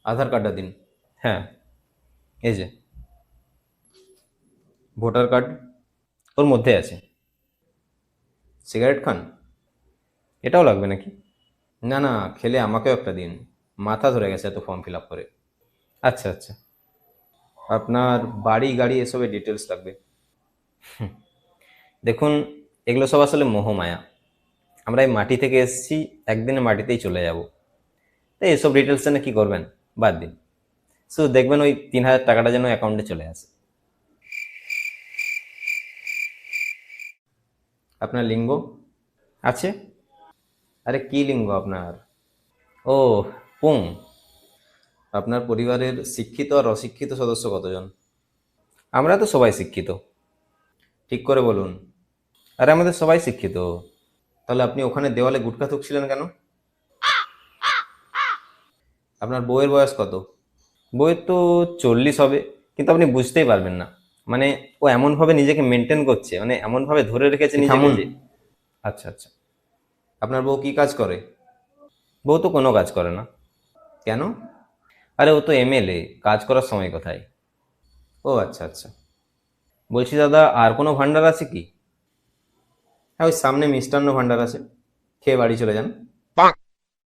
আধার কার্ডটা দিন। হ্যাঁ, এই যে ভোটার কার্ড ওর মধ্যে আছে। সিগারেট খান? এটাও লাগবে নাকি? না না, খেলে আমাকেও একটা দিন। মাথা ধরে গেছে এত ফর্ম ফিল আপ করে। আচ্ছা আচ্ছা, আপনার বাড়ি গাড়ি এসবের ডিটেলস লাগবে। দেখুন, এগুলো সব আসলে মোহমায়া। আমরা এই মাটি থেকে এসেছি, একদিনে মাটিতেই চলে যাব। তাই এসব ডিটেলস না কি করবেন, বাদ দিন। শুধু দেখবেন ওই 3,000 টাকাটা যেন অ্যাকাউন্টে চলে আসে। আপনার লিঙ্গ আছে? আরে কি লিঙ্গ আপনার? ও, পুং। আপনার পরিবারের শিক্ষিত আর অশিক্ষিত সদস্য কতজন? আমরা তো সবাই শিক্ষিত। ঠিক করে বলুন। আরে আমাদের সবাই শিক্ষিত। তাহলে আপনি ওখানে দেওয়ালে গুটখা থুকছিলেন কেন? আপনার বউয়ের বয়স কত? বউয়ের তো 40 হবে, কিন্তু আপনি বুঝতেই পারবেন না। মানে ও এমনভাবে নিজেকে মেনটেন করছে, মানে এমনভাবে ধরে রেখেছে নিজেকে থামুন। যে। আচ্ছা আচ্ছা, আপনার বউ কি কাজ করে? বউ তো কোনো কাজ করে না। কেন? আরে ও তো এমএলএ, কাজ করার সময় কোথায়? ও আচ্ছা আচ্ছা। বলছি দাদা, আর কোনো ভান্ডার আছে কি? হ্যাঁ, ওই সামনে মিষ্টান্ন ভান্ডার আছে, খেয়ে বাড়ি চলে যান।